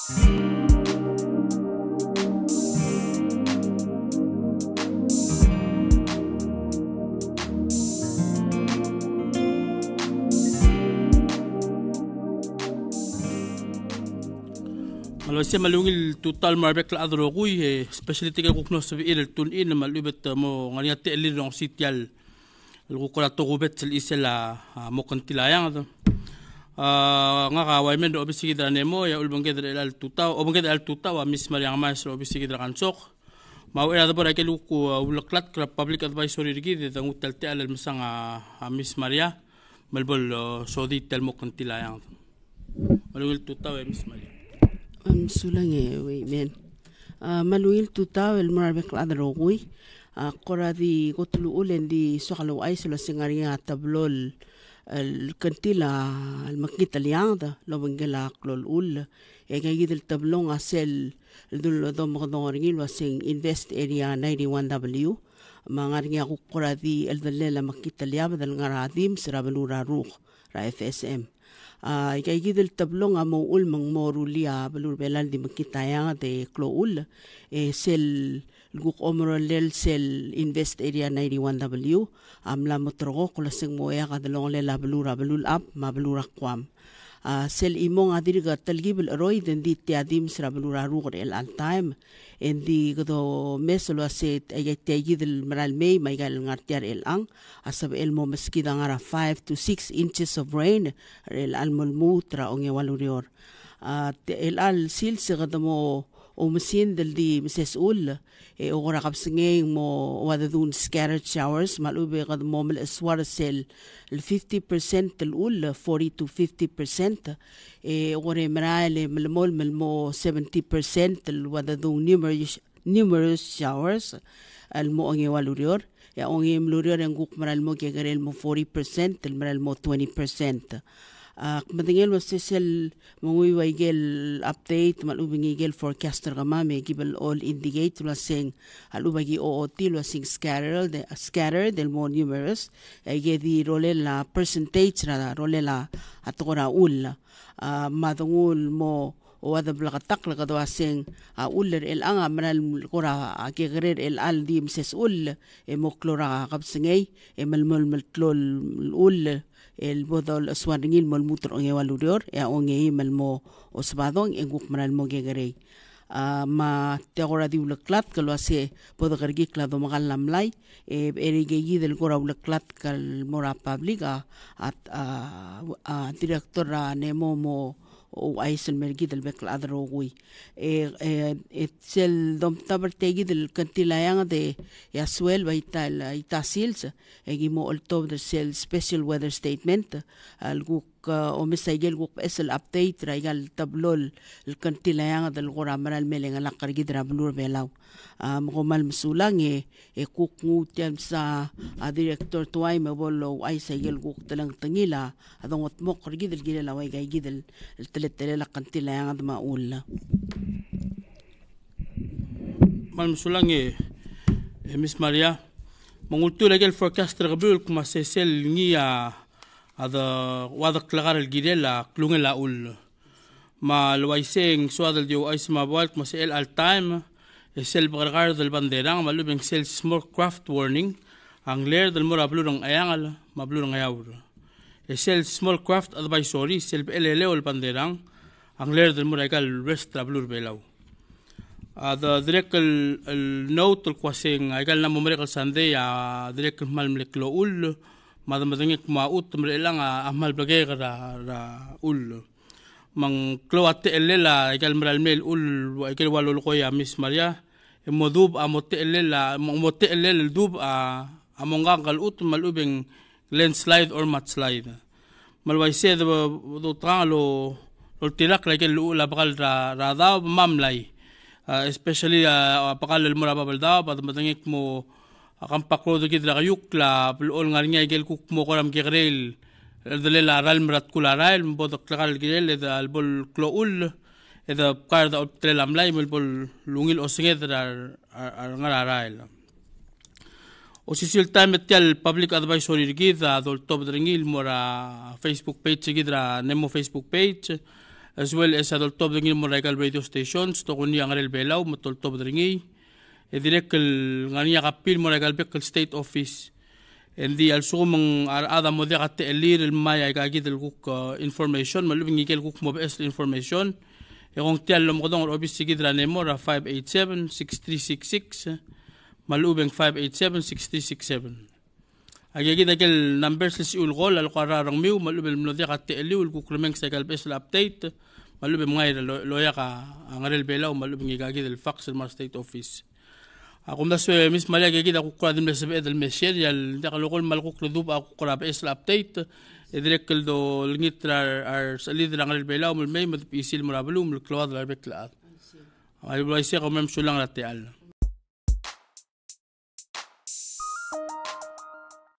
Malaysia malungil total marbek la adrogui especially tiga kukno sabi il tun in malubet mo ngania te elirong sitial lukura to gubet sel isela mo kantilayang nga kaway men do obisigi dra nemo ya ulbangge dra al tutaw obangge al tutaw Miss Maria Maestro obisigi dra kansok mau era dabora ke luku ulaklat kra public advisory rigi de ngutal te al misang Miss Maria malbol sodi tel mo kantilayang malungil tutaw Miss Maria sulange we men maluil tutaw el marbek adrogui qora di gotulu ulen di sokalo ay sula singaria tablol el kantila al makita liangda lo bengela klol ul e gayid el tablong asel dul do magdongring lo sing invest area 91W mangaringa qora di el dalela makita liaba dal ngaradim sirabalura ruh ra FSM kay gidel tablong amo ul mang morulia balur belal di makitaya de kloul sel guk omrolel sel invest area 91W amla motrogo kulaseng moya kadalong lela balura balul up mabalura kwam sel imong adirga talgibel roy den di tiadim sra balura rugo el al time en di godo mesolo set ay tayidel maral may gal ngartiar el ang asab el mo meskida ngara 5 to 6 inches of rain el al mulmutra onge walurior el al sil se mo o mesin del di Mrs. Ul ora kapsingeng mo wadadun scattered showers malube kad mo mel swar sel el 50% el ul 40 to 50% ore meraile melmol melmo 70% el wadadun numerous showers al mo ang walurior ya ongi mlurior ang guk maral mo kegarel mo 40% el maral mo 20%. Kmadingel was sel mangui waigel update malubingi gel forecaster gamame gibel all indicate la sing alubagi OOT la sing scattered del more numerous ge di rolela percentage ra rolela atora ul madungul mo o ada blakatak la kadwa sing uller el anga manal kora agegrer el al di mses ul mo klora kapsingay malmol maltlol ul el bodol aswaningil mol mutor onge walurior ya onge malmo osbadong enguk manal mo gegere ma teora di ulaklat kalo ase podo kargi klado magal lamlay erigegi del gora ulaklat kal mora public at director nemo mo o aisel mergi del bekla adrogui sel dom tabertegi del kantilayang de yaswel baital itasils egimo oltob del sel special weather statement alguk o mesayel guk esel update raigal tablol el kantilayang del gora maral meleng ala kargi drablur belaw makomal masulang kuk ngutian sa director tuay mabolo ay sayel guk talang tangila adongot mo kargi del gila laway gay gidel el tele la kantilayang ad maul mal masulang Miss Maria mangultu lagel forecaster gabul kuma sesel ngia ada wadak lagar el gidela klungel la ul ma luwaiseng suadal dio ay smabalt ma sel al time sel bagar del banderang malubeng sel smoke craft warning ang ler del morablu ng ayangal mablu ng ayawr sel small craft advisory sel elele ol banderang ang ler del moragal rest trablur belaw ada direct el note el kwasing aygal na momerikal sunday direct mal mleklo ul madamdangik maut mrelang ahmal bagay ra ul mang kloate elela aygal mral mel ul aygal walol ko ya Miss Maria modub amote elela mote elel dub amongang kalut malubeng landslide or mudslide malwaise do trangalo lo tirak lagi la bakal ra daw mamlay especially pakal mo ra babal daw madamdangik mo akan pakro do kidra kayuk la ol ngarnya igel kuk mo koram kigrel delela ral mrat kularail bodok lakal gel eda albol kloul eda karda optrelam lay mulbol lungil osingedra ngararail o sisil time tel public advisory gida dol top dringil mora Facebook page gidra nemo Facebook page as well as adol top dingin mo regal radio stations to kunya ngarel belaw matol top dringi direct ngania kapil mo regal bek state office endi also mang ada mo dia kat elir el maya gagid el kuk information malubing ikel kuk mo bes information Yung tiyalom ko dong office sigidra nemo ra 587-6366 malubeng 587-6367 agigid akel numbers lis ulgol al qararang miu malubel mlodi kat eli ul kukremeng sa kalbes update malubeng ngay loya ka angarel belaw malubeng igagid el fax el state office akum das Miss Maria agigid ako kradim les edel mesher yal dakalokol malkuk redub ako krab es update إدرك الدو النيترا أرسليد رانغل بيلاو من المي مدبيسيل مرابلو من الكلواد الأربك الآن. هاي بلايسي قوم يمشوا لان رتيال.